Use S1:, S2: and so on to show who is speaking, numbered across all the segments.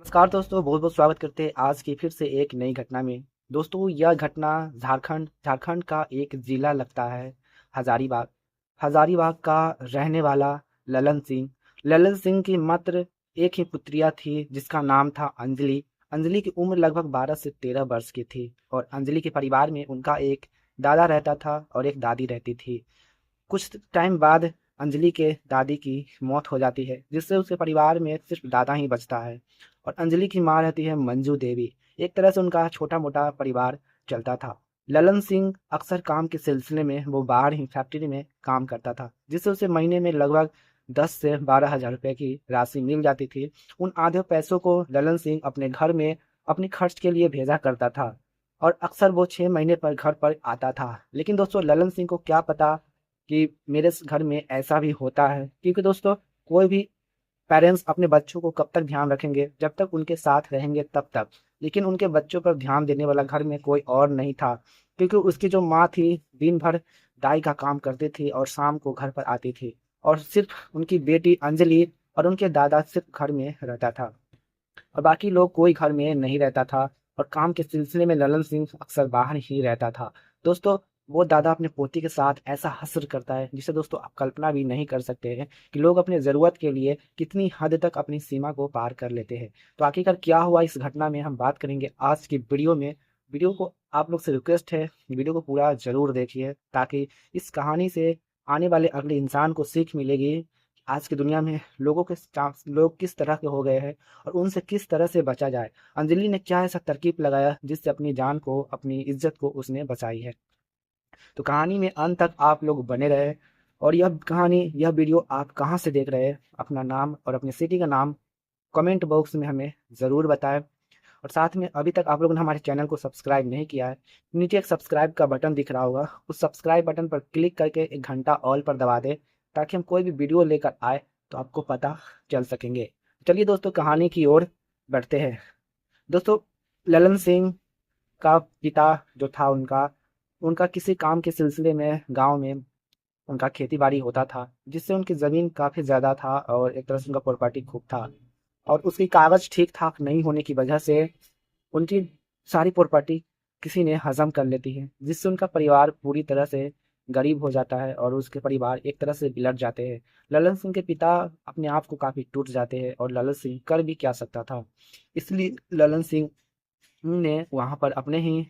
S1: नमस्कार दोस्तों, बहुत बहुत स्वागत करते हैं आज की फिर से एक नई घटना में। दोस्तों, यह घटना झारखंड झारखंड का एक जिला लगता है हजारीबाग। हजारीबाग का रहने वाला ललन सिंह। ललन सिंह की मात्र एक ही पुत्रिया थी जिसका नाम था अंजलि। अंजलि की उम्र लगभग 12 से 13 वर्ष की थी और अंजलि के परिवार में उनका एक दादा रहता था और एक दादी रहती थी। कुछ टाइम बाद अंजलि के दादी की मौत हो जाती है, जिससे उसके परिवार में सिर्फ दादा ही बचता है और अंजलि की माँ रहती है मंजू देवी। एक तरह से उनका छोटा मोटा परिवार चलता था। ललन सिंह अक्सर काम के सिलसिले में वो बाहर ही फैक्ट्री में काम करता था, जिससे उसे महीने में लगभग 10 से 12 हज़ार रुपए की राशि मिल जाती थी। उन आधे पैसों को ललन सिंह अपने घर में अपने खर्च के लिए भेजा करता था और अक्सर वो 6 महीने पर घर पर आता था। लेकिन दोस्तों, ललन सिंह को क्या पता कि मेरे घर में ऐसा भी होता है, क्योंकि दोस्तों, कोई भी पेरेंट्स अपने बच्चों को कब तक ध्यान रखेंगे, जब तक उनके साथ रहेंगे तब तक। लेकिन उनके बच्चों पर ध्यान देने वाला घर में कोई और नहीं था, क्योंकि उसकी जो माँ थी दिन भर दाई का काम करती थी और शाम को घर पर आती थी और सिर्फ उनकी बेटी अंजलि और उनके दादा सिर्फ घर में रहता था और बाकी लोग कोई घर में नहीं रहता था और काम के सिलसिले में ललन सिंह अक्सर बाहर ही रहता था। दोस्तों, वो दादा अपने पोती के साथ ऐसा हश्र करता है जिसे दोस्तों आप कल्पना भी नहीं कर सकते हैं कि लोग अपने ज़रूरत के लिए कितनी हद तक अपनी सीमा को पार कर लेते हैं। तो आखिरकार क्या हुआ इस घटना में हम बात करेंगे आज की वीडियो में। वीडियो को आप लोग से रिक्वेस्ट है, वीडियो को पूरा ज़रूर देखिए ताकि इस कहानी से आने वाले अगले इंसान को सीख मिलेगी। आज की दुनिया में लोग किस तरह के हो गए हैं और उनसे किस तरह से बचा जाए। अंजलि ने क्या ऐसा तरकीब लगाया जिससे अपनी जान को, अपनी इज्जत को उसने बचाई है। तो कहानी में अंत तक आप लोग बने रहे और यह वीडियो आप कहाँ से देख रहे हैं, अपना नाम और अपनी सिटी का नाम कमेंट बॉक्स में हमें ज़रूर बताएं। और साथ में अभी तक आप लोगों ने हमारे चैनल को सब्सक्राइब नहीं किया है, नीचे एक सब्सक्राइब का बटन दिख रहा होगा, उस सब्सक्राइब बटन पर क्लिक करके एक घंटा ऑल पर दबा दें ताकि हम कोई भी वीडियो लेकर आए तो आपको पता चल सकेंगे। चलिए दोस्तों, कहानी की ओर बढ़ते हैं। दोस्तों, ललन सिंह का पिता जो था उनका उनका किसी काम के सिलसिले में गांव में उनका खेती बाड़ी होता था, जिससे उनकी ज़मीन काफ़ी ज़्यादा था और एक तरह से उनका प्रॉपर्टी खूब था और उसकी कागज़ ठीक ठाक नहीं होने की वजह से उनकी सारी प्रॉपर्टी किसी ने हजम कर लेती है, जिससे उनका परिवार पूरी तरह से गरीब हो जाता है और उसके परिवार एक तरह से बिलट जाते हैं। ललन सिंह के पिता अपने आप को काफ़ी टूट जाते हैं और ललन सिंह कर भी क्या सकता था। इसलिए ललन सिंह ने वहाँ पर अपने ही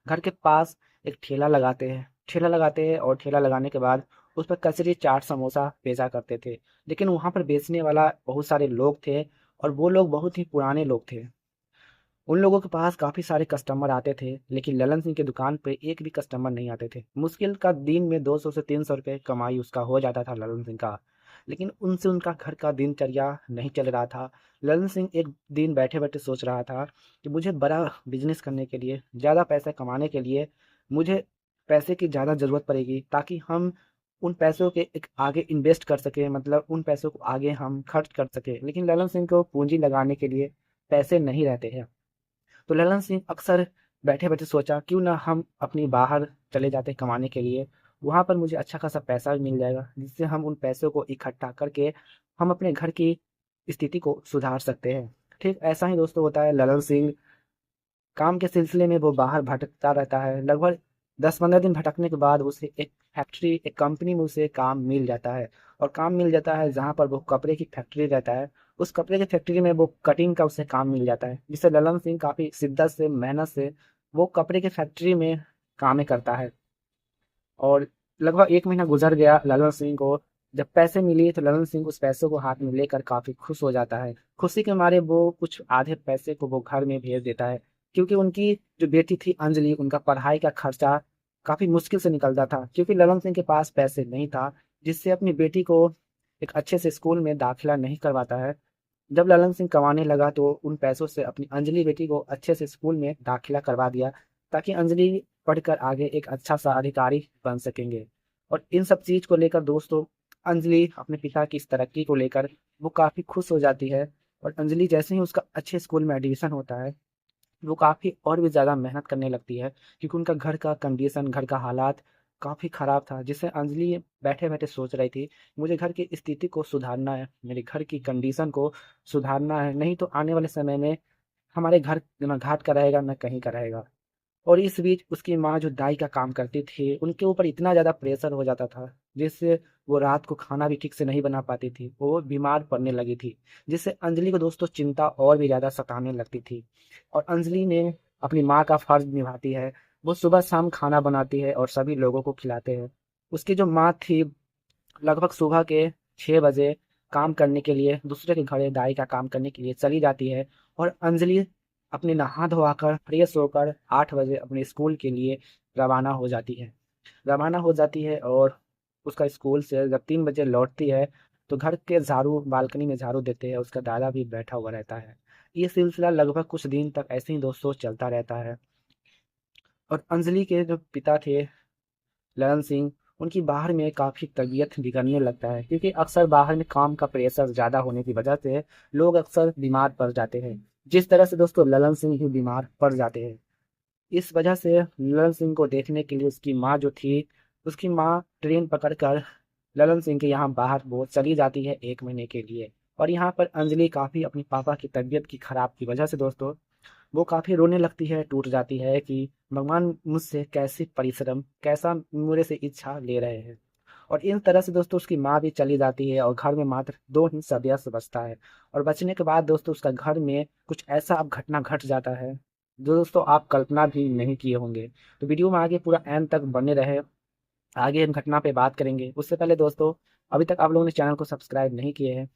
S1: घर के पास एक ठेला लगाते हैं और ठेला लगाने के बाद उस पर कचरी चाट समोसा बेचा करते थे। लेकिन वहाँ पर बेचने वाला बहुत सारे लोग थे और वो लोग बहुत ही पुराने लोग थे। उन लोगों के पास काफ़ी सारे कस्टमर आते थे, लेकिन ललन सिंह की दुकान पे एक भी कस्टमर नहीं आते थे। मुश्किल का दिन में 200 से 300 रुपये कमाई उसका हो जाता था ललन सिंह का, लेकिन उनसे उनका घर का दिनचर्या नहीं चल रहा था। ललन सिंह एक दिन बैठे-बैठे सोच रहा था कि मुझे बड़ा बिज़नेस करने के लिए, ज़्यादा पैसा कमाने के लिए मुझे पैसे की ज़्यादा ज़रूरत पड़ेगी ताकि हम उन पैसों के एक आगे इन्वेस्ट कर सकें, मतलब उन पैसों को आगे हम खर्च कर सकें। लेकिन ललन सिंह को पूँजी लगाने के लिए पैसे नहीं रहते हैं। तो ललन सिंह अक्सर बैठे-बैठे सोचा क्यों ना हम अपनी बाहर चले जाते कमाने के लिए, वहाँ पर मुझे अच्छा खासा पैसा भी मिल जाएगा जिससे हम उन पैसों को इकट्ठा करके हम अपने घर की स्थिति को सुधार सकते हैं। ठीक ऐसा ही दोस्तों होता है। ललन सिंह काम के सिलसिले में वो बाहर भटकता रहता है। लगभग 10-15 दिन भटकने के बाद उसे एक कंपनी में उसे काम मिल जाता है और काम मिल जाता है जहाँ पर वो कपड़े की फैक्ट्री रहता है। उस कपड़े की फैक्ट्री में वो कटिंग का उसे काम मिल जाता है, जिससे ललन सिंह काफ़ी शिद्दत से, मेहनत से वो कपड़े की फैक्ट्री में काम करता है और लगभग 1 महीना गुज़र गया ललन सिंह को। जब पैसे मिली तो ललन सिंह उस पैसों को हाथ में लेकर काफ़ी खुश हो जाता है। खुशी के मारे वो कुछ आधे पैसे को वो घर में भेज देता है, क्योंकि उनकी जो बेटी थी अंजलि, उनका पढ़ाई का खर्चा काफ़ी मुश्किल से निकलता था, क्योंकि ललन सिंह के पास पैसे नहीं था, जिससे अपनी बेटी को एक अच्छे से स्कूल में दाखिला नहीं करवाता है। जब ललन सिंह कमाने लगा तो उन पैसों से अपनी अंजलि बेटी को अच्छे से स्कूल में दाखिला करवा दिया ताकि अंजलि पढ़कर आगे एक अच्छा सा अधिकारी बन सकेंगे। और इन सब चीज़ को लेकर दोस्तों, अंजलि अपने पिता की इस तरक्की को लेकर वो काफ़ी खुश हो जाती है और अंजलि जैसे ही उसका अच्छे स्कूल में एडमिशन होता है, वो काफ़ी और भी ज़्यादा मेहनत करने लगती है, क्योंकि उनका घर का कंडीशन, घर का हालात काफ़ी ख़राब था, जिससे अंजलि बैठे-बैठे सोच रही थी, मुझे घर की स्थिति को सुधारना है, मेरे घर की कंडीशन को सुधारना है, नहीं तो आने वाले समय में हमारे घर ना घाट का रहेगा, ना कहीं का रहेगा। और इस बीच उसकी माँ जो दाई का काम करती थी, उनके ऊपर इतना ज़्यादा प्रेशर हो जाता था, जिससे वो रात को खाना भी ठीक से नहीं बना पाती थी, वो बीमार पड़ने लगी थी, जिससे अंजलि को दोस्तों चिंता और भी ज़्यादा सताने लगती थी। और अंजलि ने अपनी माँ का फ़र्ज़ निभाती है, वो सुबह-शाम खाना बनाती है और सभी लोगों को खिलाते हैं। उसकी जो माँ थी, लगभग सुबह के 6 बजे काम करने के लिए दूसरे के घरे दाई का काम करने के लिए चली जाती है और अंजलि अपने नहा धोआकर फ्रेश होकर 8 बजे अपने स्कूल के लिए रवाना हो जाती है। रवाना हो जाती है और उसका स्कूल से जब 3 बजे लौटती है, तो घर के झाड़ू बालकनी में झाड़ू देते हैं, उसका दादा भी बैठा हुआ रहता है। ये सिलसिला लगभग कुछ दिन तक ऐसे ही दोस्तों चलता रहता है। और अंजलि के जो पिता थे ललन सिंह, उनकी बाहर में काफ़ी तबीयत बिगड़ने लगता है, क्योंकि अक्सर बाहर में काम का प्रेशर ज़्यादा होने की वजह से लोग अक्सर बीमार पड़ जाते हैं। जिस तरह से दोस्तों ललन सिंह भी बीमार पड़ जाते हैं। इस वजह से ललन सिंह को देखने के लिए उसकी माँ जो थी, उसकी माँ ट्रेन पकड़कर ललन सिंह के यहाँ बाहर वो चली जाती है 1 महीने के लिए। और यहाँ पर अंजलि काफ़ी अपनी पापा की तबीयत की खराब की वजह से दोस्तों वो काफ़ी रोने लगती है, टूट जाती है कि भगवान मुझसे कैसे परिश्रम, कैसा मेरे से इच्छा ले रहे हैं। और इन तरह से दोस्तों उसकी माँ भी चली जाती है और घर में मात्र 2 ही सदस्य बचता है। और बचने के बाद दोस्तों उसका घर में कुछ ऐसा अब घटना घट जाता है, जो दोस्तों आप कल्पना भी नहीं किए होंगे। तो वीडियो में आगे पूरा एंड तक बने रहे, आगे इन घटना पे बात करेंगे। उससे पहले दोस्तों अभी तक आप लोगों ने चैनल को सब्सक्राइब नहीं किए हैं,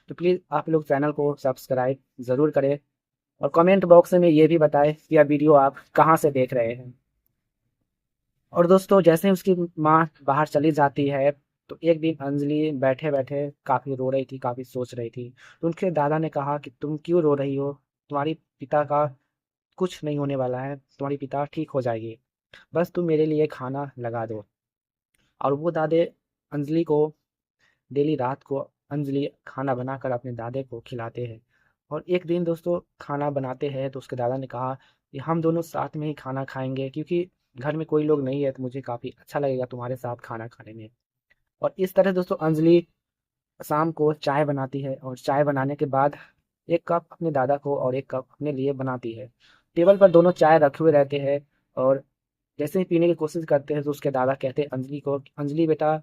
S1: तो प्लीज़ आप लोग चैनल को सब्सक्राइब ज़रूर करें और कमेंट बॉक्स में ये भी बताएं कि यह वीडियो आप कहाँ से देख रहे हैं। और दोस्तों जैसे ही उसकी माँ बाहर चली जाती है, तो एक दिन अंजलि बैठे-बैठे काफ़ी रो रही थी, काफ़ी सोच रही थी। तो उनके दादा ने कहा कि तुम क्यों रो रही हो? तुम्हारी पिता का कुछ नहीं होने वाला है, तुम्हारी पिता ठीक हो जाएगी। बस तुम मेरे लिए खाना लगा दो। और वो दादे अंजलि को डेली रात को अंजलि खाना बनाकर अपने दादे को खिलाते हैं। और एक दिन दोस्तों खाना बनाते हैं तो उसके दादा ने कहा कि हम दोनों साथ में ही खाना खाएंगे, क्योंकि घर में कोई लोग नहीं है, तो मुझे काफ़ी अच्छा लगेगा तुम्हारे साथ खाना खाने में। और इस तरह दोस्तों अंजलि शाम को चाय बनाती है और चाय बनाने के बाद एक कप अपने दादा को और एक कप अपने लिए बनाती है। टेबल पर दोनों चाय रखे हुए रहते हैं और जैसे ही पीने की कोशिश करते हैं तो उसके दादा कहते हैं अंजलि को, अंजलि बेटा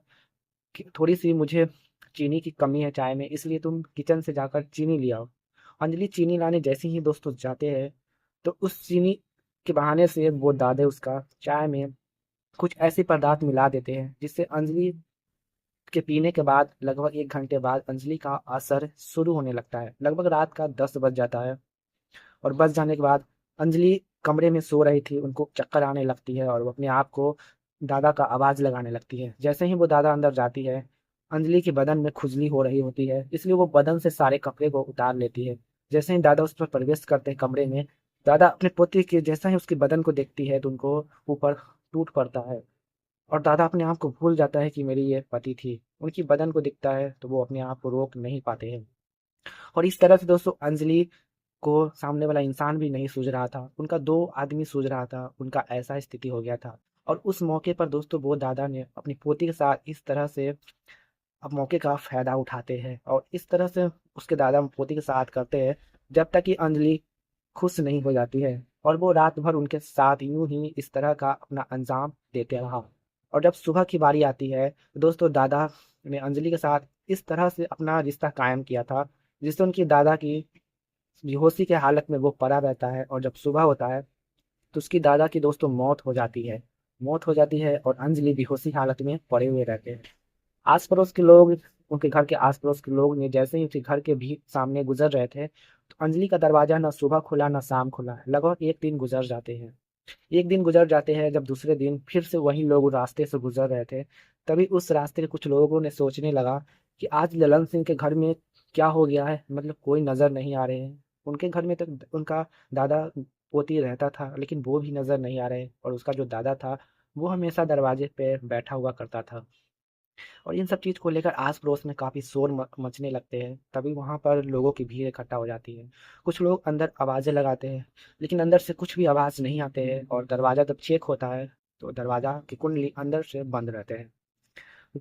S1: कि थोड़ी सी मुझे चीनी की कमी है चाय में, इसलिए तुम किचन से जाकर चीनी ले आओ। अंजलि चीनी लाने जैसे ही दोस्तों जाते हैं, तो उस चीनी के बहाने से वो दादे उसका चाय में कुछ ऐसे पदार्थ मिला देते हैं, जिससे अंजलि के पीने के बाद लगभग 1 घंटे बाद अंजलि का असर शुरू होने लगता है। लगभग रात का 10 बज जाता है और बच जाने के बाद अंजलि कमरे में सो रही थी, उनको चक्कर आने लगती है और वो अपने आप को दादा का आवाज़ लगाने लगती है। जैसे ही वो दादा अंदर जाती है, अंजलि के बदन में खुजली हो रही होती है, इसलिए वो बदन से सारे कपड़े को उतार लेती है। जैसे ही दादा उस पर प्रवेश करते हैं कमरे में, दादा अपने पोते के जैसा ही उसके बदन को देखती है तो उनको ऊपर टूट पड़ता है और दादा अपने आप को भूल जाता है कि मेरी ये पति थी। उनकी बदन को दिखता है तो वो अपने आप को रोक नहीं पाते हैं। और इस तरह से दोस्तों अंजलि को सामने वाला इंसान भी नहीं सूझ रहा था, उनका 2 आदमी सूझ रहा था, उनका ऐसा स्थिति हो गया था। और उस मौके पर दोस्तों वो दादा ने अपनी पोती के साथ इस तरह से अब मौके का फ़ायदा उठाते हैं और इस तरह से उसके दादा पोती के साथ करते हैं, जब तक कि अंजलि खुश नहीं हो जाती है। और वो रात भर उनके साथ यूं ही इस तरह का अपना अंजाम देते रहा। और जब सुबह की बारी आती है तो दोस्तों दादा ने अंजलि के साथ इस तरह से अपना रिश्ता कायम किया था, जिससे उनकी दादा की बेहोशी के हालत में वो पड़ा रहता है और जब सुबह होता है तो उसकी दादा की दोस्तों मौत हो जाती है। मौत हो जाती है और अंजलि बेहोशी हालत में पड़े हुए रहते हैं। आस पड़ोस के लोग, उनके घर के आस पड़ोस के लोग ने जैसे ही उसके घर के भी सामने गुजर रहे थे, तो अंजलि का दरवाजा ना सुबह खुला ना शाम खुला। लगभग 1 दिन गुजर जाते हैं। 1 दिन गुजर जाते हैं, जब दूसरे दिन फिर से वही लोग उस रास्ते से गुजर रहे थे, तभी उस रास्ते के कुछ लोगों ने सोचने लगा कि आज ललन सिंह के घर में क्या हो गया है, मतलब कोई नज़र नहीं आ रहे हैं। उनके घर में तो उनका दादा पोती रहता था, लेकिन वो भी नज़र नहीं आ रहे और उसका जो दादा था वो हमेशा दरवाजे पे बैठा हुआ करता था। और इन सब चीज़ को लेकर आस-पड़ोस में काफ़ी शोर मचने लगते हैं, तभी वहाँ पर लोगों की भीड़ इकट्ठा हो जाती है। कुछ लोग अंदर आवाज़ें लगाते हैं, लेकिन अंदर से कुछ भी आवाज़ नहीं आते हैं और दरवाज़ा जब चेक होता है, तो दरवाज़ा की कुंडली अंदर से बंद रहते हैं।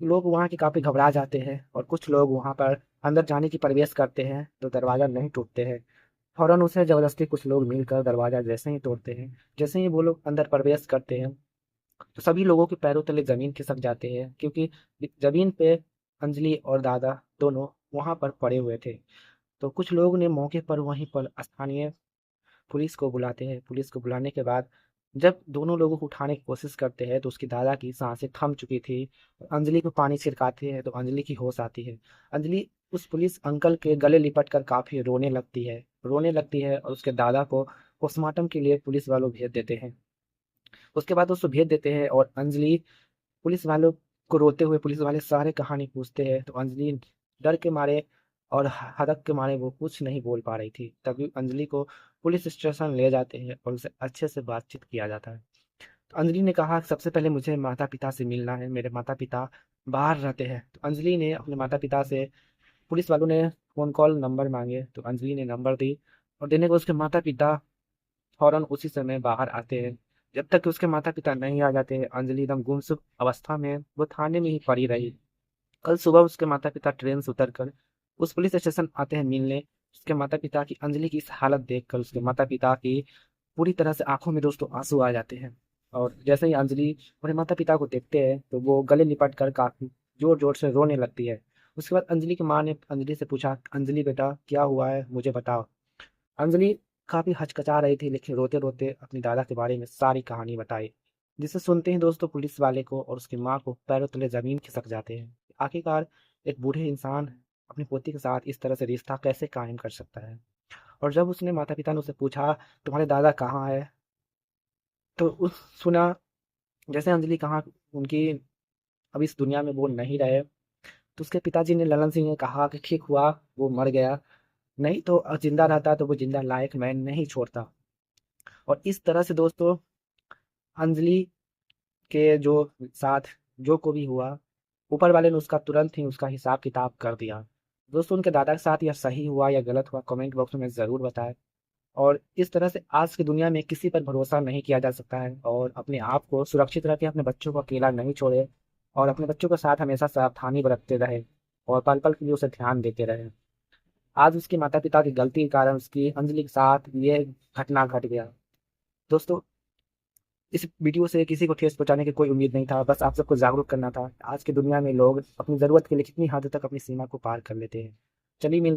S1: लोग वहाँ के काफ़ी घबरा जाते हैं और कुछ लोग वहाँ पर अंदर जाने की प्रवेश करते हैं तो दरवाज़ा नहीं टूटते हैं। फ़ौरन उसे ज़बरदस्ती कुछ लोग मिलकर दरवाज़ा जैसे ही तोड़ते हैं, जैसे ही वो लोग अंदर प्रवेश करते हैं, तो सभी लोगों के पैरों तले ज़मीन खिसक जाते हैं क्योंकि ज़मीन पे अंजलि और दादा दोनों वहाँ पर पड़े हुए थे। तो कुछ लोग ने मौके पर वहीं पर स्थानीय पुलिस को बुलाते हैं। पुलिस को बुलाने के बाद जब दोनों लोगों को उठाने की कोशिश करते हैं तो उसकी दादा की सांसें थम चुकी थी। अंजलि को पानी छिड़काते हैं तो अंजलि की होश आती है। अंजलि उस पुलिस अंकल के गले लिपट कर काफ़ी रोने लगती है और उसके दादा को पोस्टमार्टम के लिए पुलिस वालों भेज देते हैं। उसके बाद उसको भेज देते हैं और अंजलि पुलिस वालों को रोते हुए पुलिस वाले सारे कहानी पूछते हैं तो अंजलि डर के मारे और हदक के मारे वो कुछ नहीं बोल पा रही थी। तभी अंजलि को पुलिस स्टेशन ले जाते हैं और उसे अच्छे से बातचीत किया जाता है। तो अंजलि ने कहा सबसे पहले मुझे माता पिता से मिलना है, मेरे माता पिता बाहर रहते हैं। तो अंजलि ने अपने माता पिता से पुलिस वालों ने फ़ोन कॉल नंबर मांगे तो अंजलि ने नंबर दी और देने को उसके माता पिता फौरन उसी समय बाहर आते हैं। जब तक कि उसके माता-पिता नहीं आ जाते हैं, अंजलि एकदम गुमसुम अवस्था में वो थाने में ही पड़ी रही। कल सुबह उसके माता-पिता ट्रेन से उतरकर उस पुलिस स्टेशन आते हैं मिलने। उसके माता-पिता की अंजलि की इस हालत देखकर उसके माता-पिता की पूरी तरह से आँखों में दोस्तों आँसू आ जाते हैं। और जैसे ही अंजलि अपने माता-पिता को देखते हैं, तो वो गले लिपट कर काफ़ी ज़ोर-ज़ोर से रोने लगती है। उसके बाद अंजलि की माँ ने अंजलि से पूछा, "अंजलि बेटा, क्या हुआ है? मुझे बताओ।" अंजलि काफ़ी हचकचा रही थी लेकिन रोते-रोते अपनी दादा के बारे में सारी कहानी बताई, जिसे सुनते ही दोस्तों पुलिस वाले को और उसकी माँ को पैरों तले ज़मीन खिसक जाते हैं। आखिरकार एक बूढ़े इंसान अपनी पोती के साथ इस तरह से रिश्ता कैसे कायम कर सकता है? और जब उसने माता-पिता ने उससे पूछा, "तुम्हारे दादा कहाँ हैं?" तो उस सुना जैसे अंजलि कहा उनकी अब इस दुनिया में वो नहीं रहे, तो उसके पिताजी ने ललन सिंह ने कहा कि ठीक हुआ, वो मर गया, नहीं तो ज़िंदा रहता तो वो ज़िंदा लायक मैं नहीं छोड़ता। और इस तरह से दोस्तों अंजलि के जो साथ जो को भी हुआ, ऊपर वाले ने उसका तुरंत ही उसका हिसाब किताब कर दिया। दोस्तों उनके दादा के साथ यह सही हुआ या गलत हुआ कमेंट बॉक्स में ज़रूर बताएं। और इस तरह से आज की दुनिया में किसी पर भरोसा नहीं किया जा सकता है और अपने आप को सुरक्षित रखें, अपने बच्चों को अकेला नहीं छोड़ें और अपने बच्चों के साथ हमेशा सावधानी बरतते रहें और पल पल के लिए उसे ध्यान देते रहें। आज उसके माता पिता की गलती के कारण उसकी अंजलि के साथ ये घटना घट गया। दोस्तों इस वीडियो से किसी को ठेस पहुँचाने की कोई उम्मीद नहीं था, बस आप सबको जागरूक करना था। आज की दुनिया में लोग अपनी ज़रूरत के लिए कितनी हद तक अपनी सीमा को पार कर लेते हैं। चलिए मिल